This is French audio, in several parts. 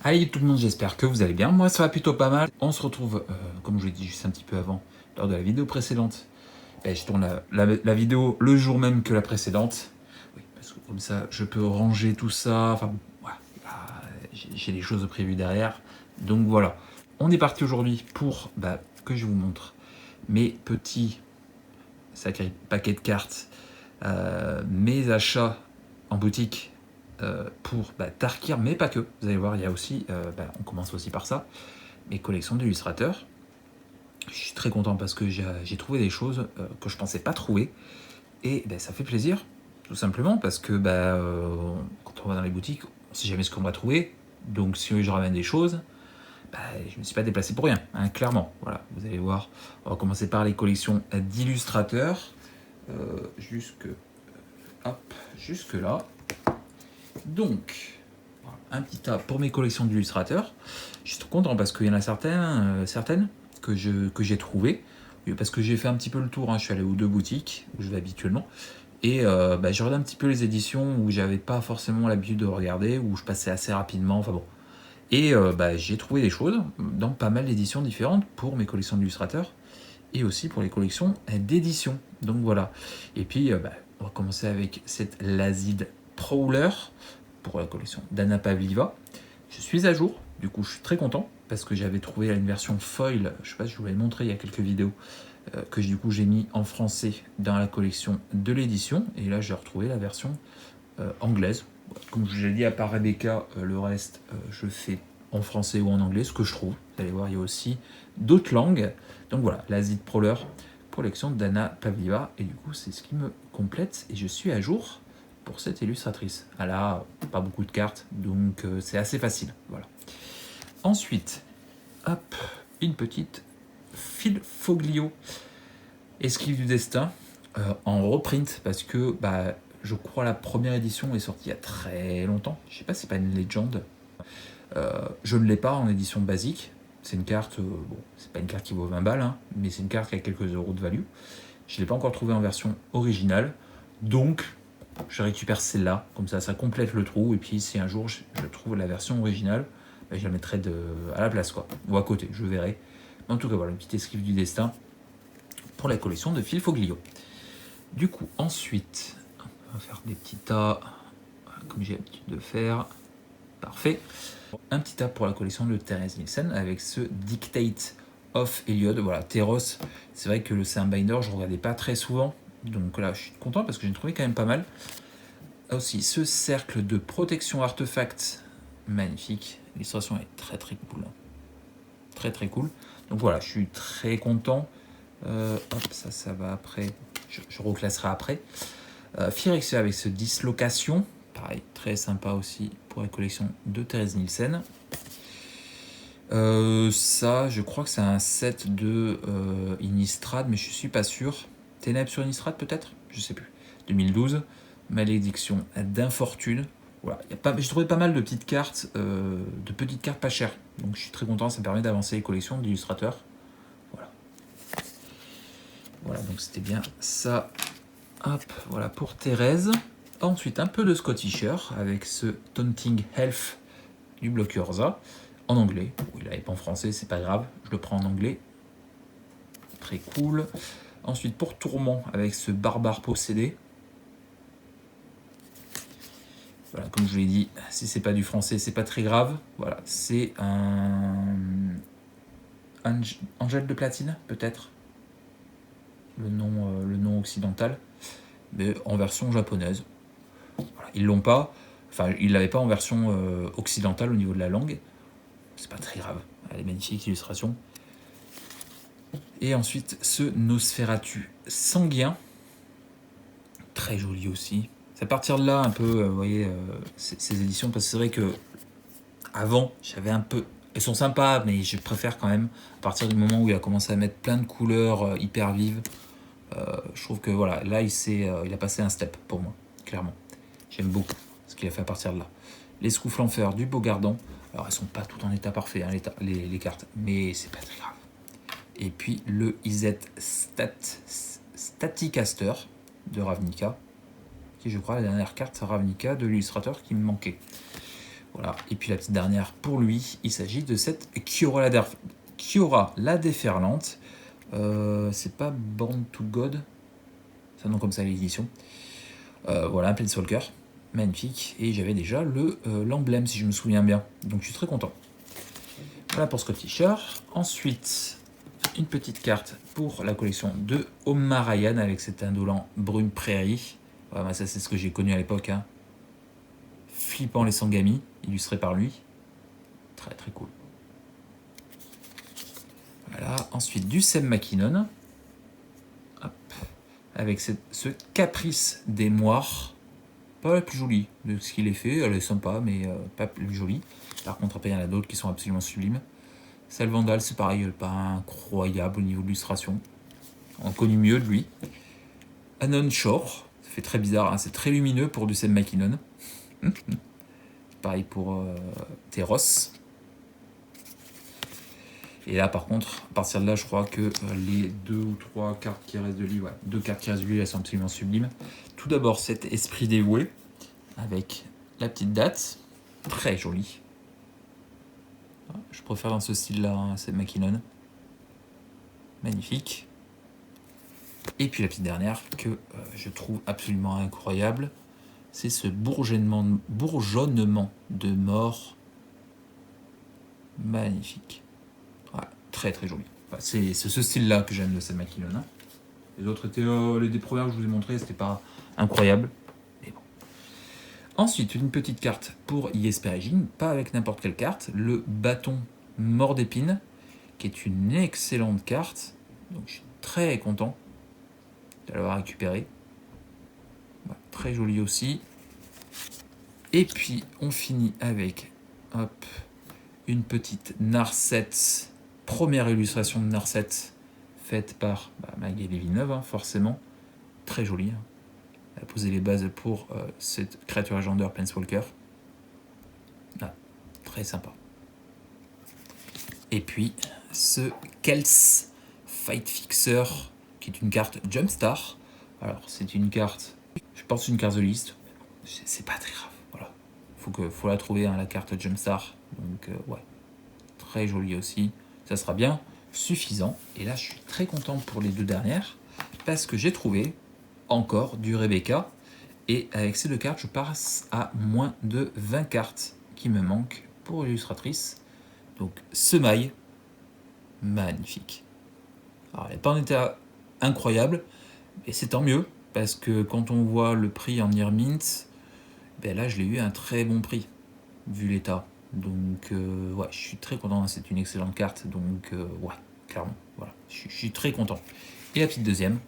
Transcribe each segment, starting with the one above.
Allez tout le monde, j'espère que vous allez bien. Moi ça va plutôt pas mal. On se retrouve, comme je l'ai dit juste un petit peu avant, lors de la vidéo précédente. Et je tourne la vidéo le jour même que la précédente. Oui, parce que comme ça je peux ranger tout ça. Enfin bon, voilà. J'ai des choses prévues derrière. Donc voilà. On est parti aujourd'hui pour que je vous montre mes petits sacrés paquets de cartes, mes achats en boutique pour Tarkir, mais pas que. Vous allez voir, il y a aussi, on commence aussi par ça, mes collections d'illustrateurs. Je suis très content parce que j'ai trouvé des choses que je pensais pas trouver, et ça fait plaisir, tout simplement, parce que quand on va dans les boutiques, on sait jamais ce qu'on va trouver. Donc si je ramène des choses, je me suis pas déplacé pour rien, hein, clairement. Voilà, vous allez voir. On va commencer par les collections d'illustrateurs, jusque là. Donc, un petit tas pour mes collections d'illustrateurs. Je suis trop content parce qu'il y en a certaines que j'ai trouvées. Parce que j'ai fait un petit peu le tour, hein. Je suis allé aux deux boutiques où je vais habituellement. Et je regarde un petit peu les éditions où j'avais pas forcément l'habitude de regarder, où je passais assez rapidement. Enfin bon. Et j'ai trouvé des choses dans pas mal d'éditions différentes pour mes collections d'illustrateurs et aussi pour les collections d'édition. Donc voilà. Et puis on va commencer avec cette Lazid Prowler pour la collection d'Anna Pavliva. Je suis à jour, du coup je suis très content parce que j'avais trouvé une version foil, je sais pas si je vous l'avais montré il y a quelques vidéos, que du coup j'ai mis en français dans la collection de l'édition, et là j'ai retrouvé la version anglaise. Comme je l'ai dit, à part Rebecca, le reste je fais en français ou en anglais, ce que je trouve. Vous allez voir, il y a aussi d'autres langues. Donc voilà, la Zid Prowler, collection d'Anna Pavliva, et du coup c'est ce qui me complète, et je suis à jour pour cette illustratrice. Elle a pas beaucoup de cartes, donc c'est assez facile. Voilà. Ensuite, hop, une petite Phil Foglio, Esquive du Destin, en reprint, parce que je crois la première édition est sortie il y a très longtemps. Je sais pas si c'est pas une légende. Je ne l'ai pas en édition basique. C'est une carte, bon, c'est pas une carte qui vaut 20 balles, hein, mais c'est une carte qui a quelques euros de value. Je ne l'ai pas encore trouvée en version originale, donc je récupère celle-là, comme ça complète le trou, et puis si un jour je trouve la version originale, je la mettrai à la place, quoi, ou à côté, je verrai. En tout cas, voilà, une petite esquive du destin pour la collection de Phil Foglio. Du coup, ensuite, on va faire des petits tas, comme j'ai l'habitude de faire. Parfait. Un petit tas pour la collection de Thérèse Nielsen avec ce Dictate of Eliod. Voilà, Theros, c'est vrai que c'est un binder, je ne regardais pas très souvent. Donc là, je suis content parce que j'ai trouvé quand même pas mal. Aussi, ce cercle de protection artefact, magnifique. L'illustration est très très cool. Très très cool. Donc voilà, je suis très content. Hop, ça va après. Je reclasserai après. Phyrexia avec ce dislocation. Pareil, très sympa aussi pour la collection de Thérèse Nielsen. Ça, je crois que c'est un set de Innistrad, mais je suis pas sûr. Ténèbres sur Innistrad peut-être, je sais plus. 2012, Malédiction d'infortune. Voilà, j'ai trouvé pas mal de petites cartes pas chères. Donc je suis très content, ça me permet d'avancer les collections d'illustrateurs. Voilà. Voilà, donc c'était bien ça. Hop, voilà pour Thérèse. Ensuite, un peu de Scottisher avec ce Taunting Health du bloc Urza. En anglais, il n'avait pas en français, c'est pas grave, je le prends en anglais. Très cool. Ensuite, pour Tourment, avec ce Barbare Possédé. Voilà, comme je vous l'ai dit, si c'est pas du français, c'est pas très grave. Voilà, c'est un Angèle de Platine, peut-être. Le nom occidental, mais en version japonaise. Voilà, ils l'ont pas, enfin, ils l'avaient pas en version occidentale au niveau de la langue. C'est pas très grave. Elle est magnifique, illustration. Et ensuite, ce Nosferatu sanguin. Très joli aussi. C'est à partir de là, un peu, vous voyez, ces éditions, parce que c'est vrai que avant, j'avais un peu... Elles sont sympas, mais je préfère quand même, à partir du moment où il a commencé à mettre plein de couleurs hyper vives, je trouve que voilà, là, il a passé un step pour moi, clairement. J'aime beaucoup ce qu'il a fait à partir de là. Les Scouflanfeurs du Beaugardon. Alors, elles sont pas toutes en état parfait, hein, les cartes, mais c'est pas très grave. Et puis le Izzet Staticaster de Ravnica, qui je crois la dernière carte Ravnica de l'illustrateur qui me manquait. Voilà. Et puis la petite dernière pour lui, il s'agit de cette Kiora la déferlante. C'est pas Born to God, c'est un nom comme ça à l'édition. Voilà, un Planeswalker, magnifique. Et j'avais déjà l'emblème, si je me souviens bien. Donc je suis très content. Voilà pour Scott Fisher. Ensuite, une petite carte pour la collection de Omarayan avec cet indolent Brume Prairie. Voilà, ça c'est ce que j'ai connu à l'époque. Hein. Flippant les Sangami, illustré par lui. Très très cool. Voilà, ensuite du Sam McKinnon. Hop. Avec ce Caprice des Moires. Pas la plus jolie de ce qu'il est fait, elle est sympa, mais pas plus jolie. Par contre, après, il y en a d'autres qui sont absolument sublimes. Salvandal, c'est pareil, pas incroyable au niveau de l'illustration. On a connu mieux de lui. Anon Shore, ça fait très bizarre, hein, c'est très lumineux pour du Sam McKinnon. Pareil pour Teros. Et là, par contre, à partir de là, je crois que les 2 ou 3 cartes qui restent de lui, ouais, 2 cartes qui restent de lui, elles sont absolument sublimes. Tout d'abord, cet Esprit dévoué, avec la petite date, très jolie. Je préfère dans ce style-là, hein, c'est McKinnon. Magnifique. Et puis la petite dernière, que je trouve absolument incroyable, c'est ce bourgeonnement de mort. Magnifique. Ouais, très très joli. Enfin, c'est ce style-là que j'aime de Sam McKinnon. Hein. Les autres étaient les premières que je vous ai montrées, c'était pas incroyable. Mais bon. Ensuite, une petite carte pour Yesperigine, pas avec n'importe quelle carte, le bâton mort d'épine, qui est une excellente carte. Donc je suis très content de l'avoir récupéré. Ouais, très joli aussi. Et puis on finit avec hop, une petite Narset, première illustration de Narset faite par Magali Villeneuve, hein, forcément. Très jolie. Hein. Elle a posé les bases pour cette créature légendaire Planeswalker. Ah, très sympa. Et puis ce Kels Fight Fixer, qui est une carte Jumpstar. Alors c'est une carte, je pense une carte de liste, c'est pas très grave. Voilà. Faut la trouver, hein, la carte Jumpstar. Donc ouais, très jolie aussi. Ça sera bien suffisant. Et là je suis très content pour les 2 dernières, parce que j'ai trouvé encore du Rebecca. Et avec ces 2 cartes, je passe à moins de 20 cartes qui me manquent pour l'illustratrice. Donc Semaille, magnifique. Alors, elle n'est pas en état incroyable, et c'est tant mieux, parce que quand on voit le prix en Near Mint, ben là je l'ai eu à un très bon prix, vu l'état. Donc ouais, je suis très content, c'est une excellente carte, donc ouais, clairement, voilà, je suis très content. Et la petite deuxième,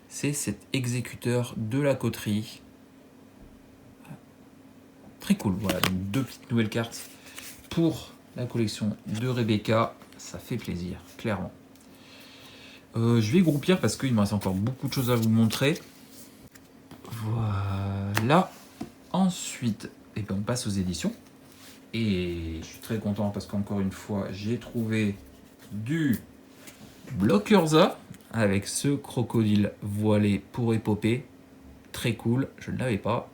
c'est cet exécuteur de la coterie. Très cool, voilà, donc 2 petites nouvelles cartes pour la collection de Rebecca, ça fait plaisir, clairement. Je vais groupir parce qu'il me reste encore beaucoup de choses à vous montrer. Voilà. Ensuite, on passe aux éditions. Et je suis très content parce qu'encore une fois, j'ai trouvé du Blockurza avec ce crocodile voilé pour épopée. Très cool, je ne l'avais pas.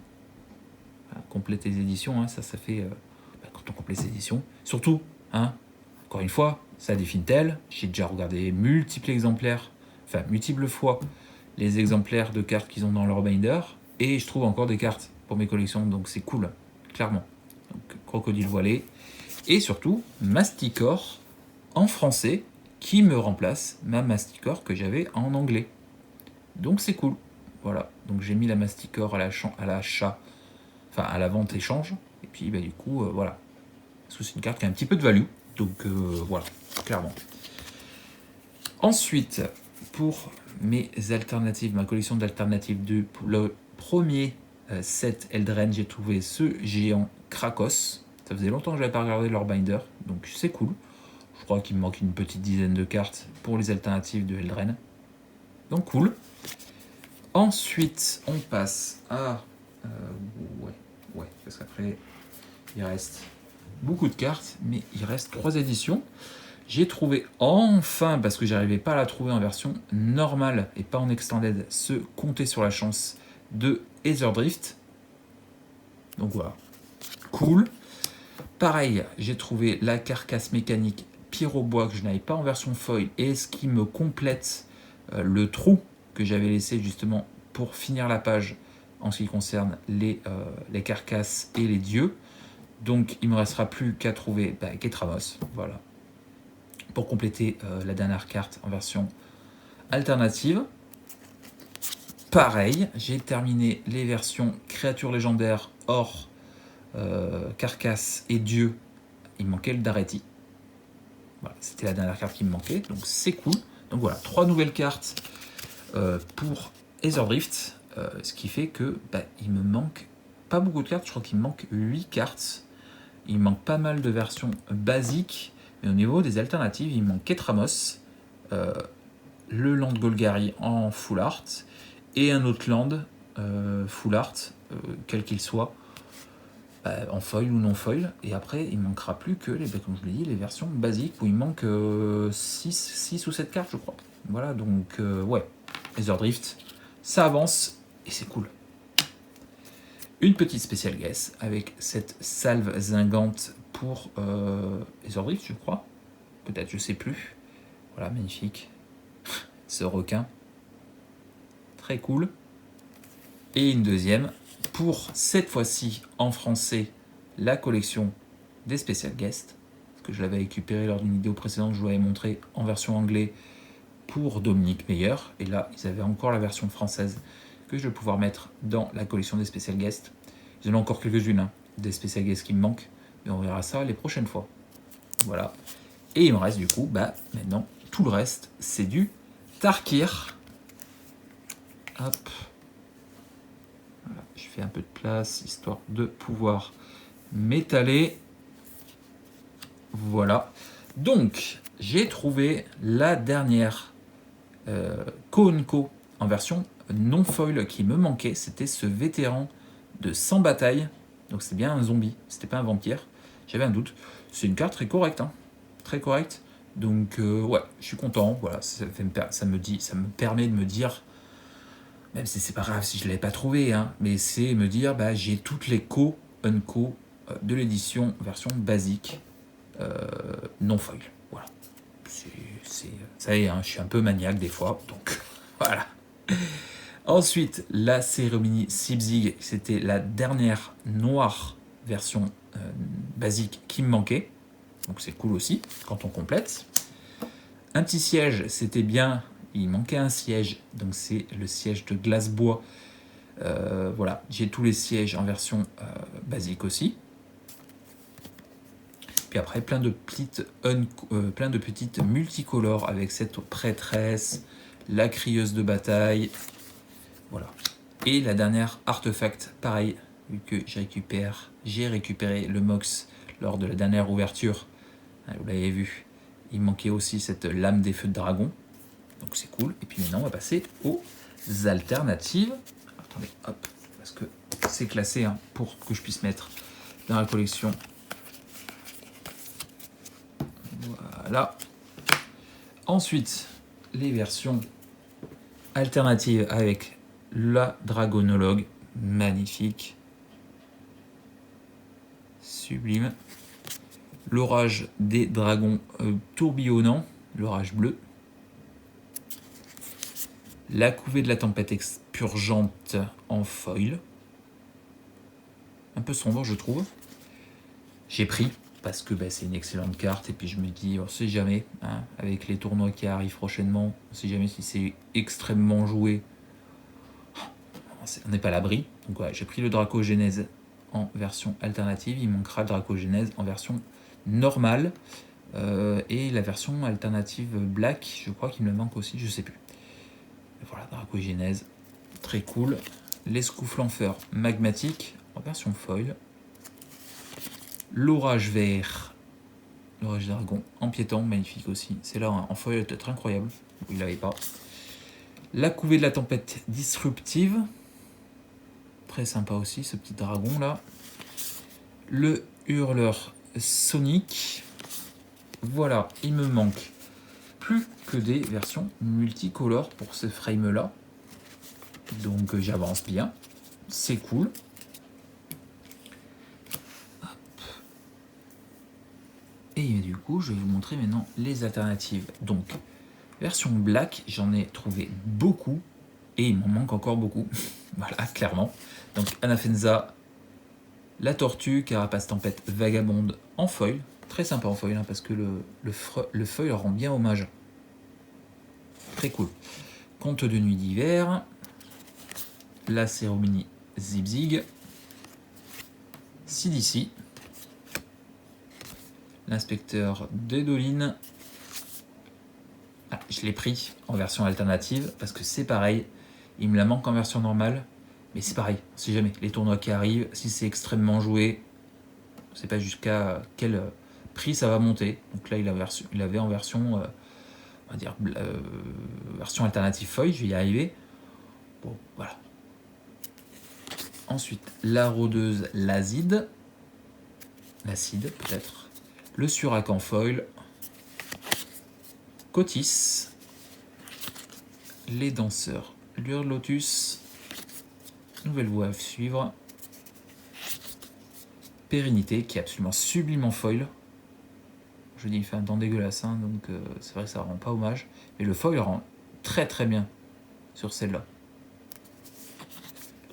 Voilà, complète les éditions, hein, ça fait quand on complète les éditions. Surtout, hein, encore une fois, ça définit tel. J'ai déjà regardé multiples fois les exemplaires de cartes qu'ils ont dans leur binder. Et je trouve encore des cartes pour mes collections, donc c'est cool, clairement. Donc, crocodile voilé. Et surtout, Masticore en français qui me remplace ma Masticore que j'avais en anglais. Donc c'est cool. Voilà, donc j'ai mis la Masticore à l'achat, enfin à la vente échange. Et puis du coup, voilà. Parce que c'est une carte qui a un petit peu de value. Donc voilà, clairement. Ensuite, pour mes alternatives, ma collection d'alternatives pour le premier set Eldraine, j'ai trouvé ce géant Krakos. Ça faisait longtemps que je n'avais pas regardé leur binder, donc c'est cool. Je crois qu'il me manque une petite dizaine de cartes pour les alternatives de Eldraine. Donc cool. Ensuite, on passe à... ouais, parce qu'après, il reste beaucoup de cartes, mais il reste 3 éditions. J'ai trouvé enfin, parce que j'arrivais pas à la trouver en version normale et pas en extended, ce Compter sur la chance de Aetherdrift. Donc voilà, cool. Pareil, j'ai trouvé la carcasse mécanique Pyrobois que je n'avais pas en version foil et ce qui me complète le trou que j'avais laissé justement pour finir la page en ce qui concerne les carcasses et les dieux. Donc il ne me restera plus qu'à trouver Ketramos, voilà, pour compléter la dernière carte en version alternative. Pareil, j'ai terminé les versions créatures légendaires, or, carcasse et dieu. Il me manquait le Daretti. Voilà, c'était la dernière carte qui me manquait, donc c'est cool. Donc voilà, 3 nouvelles cartes pour Aetherdrift, ce qui fait que il me manque pas beaucoup de cartes, je crois qu'il me manque 8 cartes. Il me manque pas mal de versions basiques, mais au niveau des alternatives, il me manque Ketramos, le land Golgari en full art, et un autre land full art, quel qu'il soit, en foil ou non foil. Et après, il ne manquera plus que, comme je l'ai dit, les versions basiques, où il manque 6 ou 7 cartes, je crois. Voilà, donc ouais, Aetherdrift, ça avance, et c'est cool. Une petite spéciale guess avec cette salve zingante pour Aetherdrift, je crois. Peut-être, je sais plus. Voilà, magnifique. Ce requin. Très cool. Et une deuxième pour, cette fois-ci, en français, la collection des spécial guests. Que je l'avais récupéré lors d'une vidéo précédente, je vous l'avais montré en version anglaise pour Dominique Meyer. Et là, ils avaient encore la version française que je vais pouvoir mettre dans la collection des spécial guests. Il y en a encore quelques-unes, des spécial guests qui me manquent, mais on verra ça les prochaines fois. Voilà. Et il me reste du coup, maintenant, tout le reste, c'est du Tarkir. Hop. Voilà, je fais un peu de place, histoire de pouvoir m'étaler. Voilà. Donc, j'ai trouvé la dernière Ko-Unko en version non foil qui me manquait. C'était ce vétéran de 100 batailles. Donc c'est bien un zombie, c'était pas un vampire. J'avais un doute. C'est une carte très correcte, très correcte. Donc ouais, je suis content. Voilà, ça me permet de me dire, même si c'est pas grave si je l'avais pas trouvé, mais c'est me dire, j'ai toutes les Ko-Unko de l'édition version basique non foil. Voilà. Ça y est, je suis un peu maniaque des fois, donc voilà. Ensuite, la cérémonie Sibzig, c'était la dernière noire version basique qui me manquait. Donc c'est cool aussi, quand on complète. Un petit siège, c'était bien, il manquait un siège, donc c'est le siège de glace-bois. Voilà, j'ai tous les sièges en version basique aussi. Puis après, plein de petites multicolores avec cette prêtresse, la crieuse de bataille. Voilà. Et la dernière artefact, pareil, vu que j'ai récupéré le Mox lors de la dernière ouverture. Vous l'avez vu, il manquait aussi cette lame des feux de dragon. Donc c'est cool. Et puis maintenant, on va passer aux alternatives. Attendez, hop, parce que c'est classé pour que je puisse mettre dans la collection. Voilà. Ensuite, les versions alternatives avec la dragonologue, magnifique, sublime. L'orage des dragons tourbillonnant, l'orage bleu. La couvée de la tempête expurgente en foil. Un peu sombre, je trouve. J'ai pris parce que c'est une excellente carte et puis je me dis, on sait jamais, avec les tournois qui arrivent prochainement, on sait jamais si c'est extrêmement joué. On n'est pas à l'abri. Donc voilà, j'ai pris le Dracogénèse en version alternative. Il manquera le Dracogénèse en version normale. Et la version alternative Black, je crois qu'il me manque aussi, je sais plus. Voilà, Dracogénèse, très cool. L'escouflanfeur magmatique en version foil. L'orage vert, l'orage dragon en piéton, magnifique aussi. C'est là en foil, peut-être incroyable. Il l'avait pas. La couvée de la tempête disruptive. Très sympa aussi, ce petit dragon là. Le hurleur sonique. Voilà, il me manque plus que des versions multicolores pour ce frame là. Donc j'avance bien. C'est cool. Hop. Et du coup, je vais vous montrer maintenant les alternatives. Donc, version black, j'en ai trouvé beaucoup. Et il m'en manque encore beaucoup. Voilà, clairement. Donc, Anafenza, la tortue, carapace tempête vagabonde en foil. Très sympa en foil, hein, parce que le foil rend bien hommage. Très cool. Conte de nuit d'hiver. La cérémonie Zigzig. CDC. L'inspecteur Dédoline. Ah, je l'ai pris en version alternative parce que c'est pareil. Il me la manque en version normale. Mais c'est pareil, on sait jamais. Les tournois qui arrivent, si c'est extrêmement joué, on ne sait pas jusqu'à quel prix ça va monter. Donc là, il avait en version, on va dire, version alternative foil, je vais y arriver. Bon, voilà. Ensuite, la rôdeuse l'acide peut-être. Le surac en foil. Cotis. Les danseurs. L'Hurlotus. Nouvelle voie à suivre. Pérennité, qui est absolument sublime en foil. Je dis, il fait un temps dégueulasse, hein, donc c'est vrai que ça rend pas hommage. Mais le foil rend très très bien sur celle-là.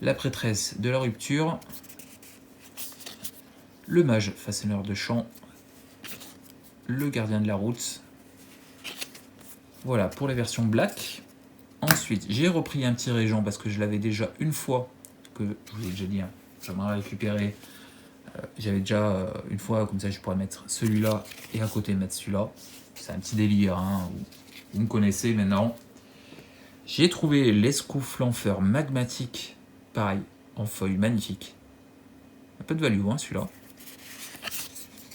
La prêtresse de la rupture. Le mage façonneur de champ. Le gardien de la route. Voilà pour les versions black. Ensuite, j'ai repris un petit régent parce que je l'avais déjà une fois, que je vous ai déjà dit, hein, j'aimerais récupérer. J'avais déjà une fois, comme ça je pourrais mettre celui-là et à côté mettre celui-là. C'est un petit délire, hein, vous me connaissez maintenant. J'ai trouvé l'escouflanfeur magmatique, pareil, en feuille, magnifique. Un peu de value, hein, celui-là.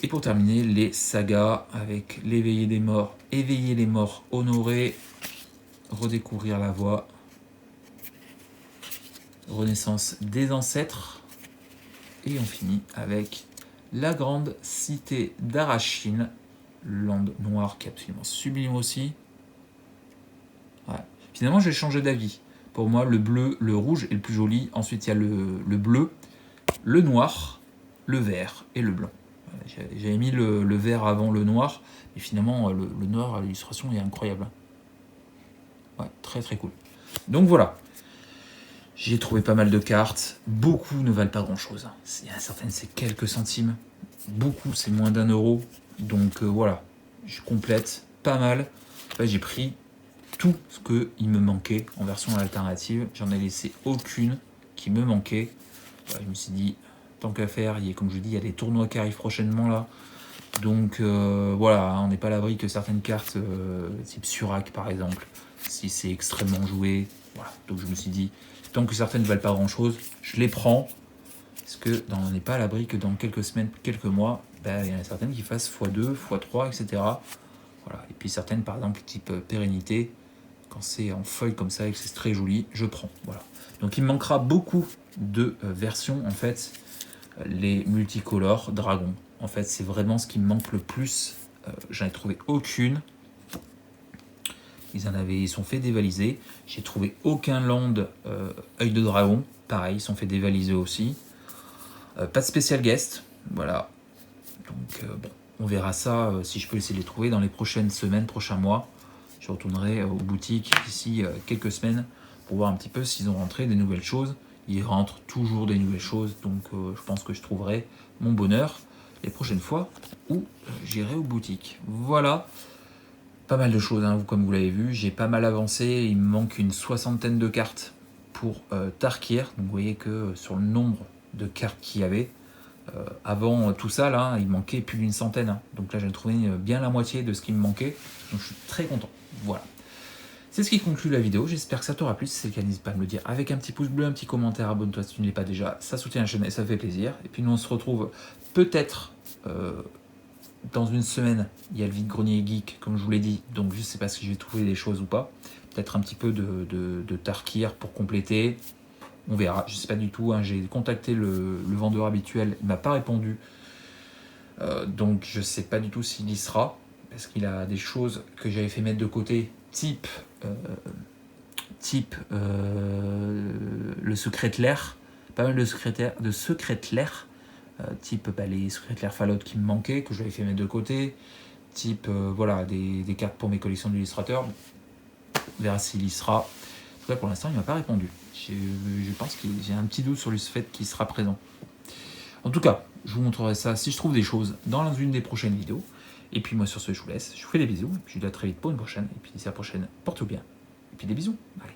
Et pour terminer, les sagas avec l'éveillé des morts, éveiller les morts, honorer, redécouvrir la voie, renaissance des ancêtres. Et on finit avec la grande cité d'Arachine, lande noire qui est absolument sublime aussi. Ouais. Finalement, j'ai changé d'avis. Pour moi, le bleu, le rouge est le plus joli. Ensuite, il y a le bleu, le noir, le vert et le blanc. J'avais mis le vert avant le noir. Et finalement, le noir, l'illustration est incroyable. Ouais, très très cool. Donc voilà. J'ai trouvé pas mal de cartes. Beaucoup ne valent pas grand chose. Il y en a certaines, c'est quelques centimes. Beaucoup, c'est moins d'1 euro. Donc voilà. Je complète pas mal. J'ai pris tout ce qu'il me manquait en version alternative. J'en ai laissé aucune qui me manquait. Voilà, je me suis dit, tant qu'à faire, comme je dis, il y a des tournois qui arrivent prochainement là. Donc voilà, on n'est pas à l'abri que certaines cartes, type Surac par exemple, si c'est extrêmement joué. Voilà. Donc je me suis dit, tant que certaines ne valent pas grand chose, je les prends. Parce que on n'est pas à l'abri que dans quelques semaines, quelques mois, il y en a certaines qui fassent x2, x3, etc. Voilà. Et puis certaines, par exemple, type pérennité, quand c'est en feuille comme ça et que c'est très joli, je prends. Voilà. Donc il me manquera beaucoup de versions, en fait, les multicolores dragons. En fait, c'est vraiment ce qui me manque le plus. J'en ai trouvé aucune. Ils sont fait dévaliser. J'ai trouvé aucun land œil de dragon. Pareil, ils sont fait dévaliser aussi. Pas de spécial guest. Voilà. Donc bon, on verra ça si je peux essayer de les trouver dans les prochaines semaines, prochains mois. Je retournerai aux boutiques d'ici quelques semaines pour voir un petit peu s'ils ont rentré des nouvelles choses. Ils rentrent toujours des nouvelles choses, donc je pense que je trouverai mon bonheur les prochaines fois où j'irai aux boutiques. Voilà, pas mal de choses, hein, comme vous l'avez vu. J'ai pas mal avancé, il me manque une 60aine de cartes pour Tarkir. Donc vous voyez que sur le nombre de cartes qu'il y avait, avant tout ça, là, il manquait plus d'une centaine. Hein. Donc là, j'ai trouvé bien la moitié de ce qui me manquait. Donc je suis très content. Voilà. C'est ce qui conclut la vidéo. J'espère que ça t'aura plu. Si c'est le cas, n'hésite pas à me le dire avec un petit pouce bleu, un petit commentaire, abonne-toi si tu ne l'es pas déjà. Ça soutient la chaîne et ça fait plaisir. Et puis nous, on se retrouve peut-être dans une semaine. Il y a le vide-grenier geek, comme je vous l'ai dit. Donc je ne sais pas si je vais trouver des choses ou pas. Peut-être un petit peu de Tarkir pour compléter. On verra. Je ne sais pas du tout. Hein. J'ai contacté le vendeur habituel. Il ne m'a pas répondu. Donc je ne sais pas du tout s'il y sera. Parce qu'il a des choses que j'avais fait mettre de côté. Type le secret de l'air, pas mal de secret de l'air, type les secrétaires Fallout qui me manquaient, que j'avais fait mettre de côté, type voilà, des cartes pour mes collections d'illustrateurs. On verra s'il y sera. En tout cas, pour l'instant, il ne m'a pas répondu. Je pense que j'ai un petit doute sur le fait qu'il sera présent. En tout cas, je vous montrerai ça si je trouve des choses dans une des prochaines vidéos. Et puis moi, sur ce, je vous laisse. Je vous fais des bisous. Et puis je vous dis à très vite pour une prochaine. Et puis d'ici à la prochaine, portez-vous bien. Et puis des bisous. Allez.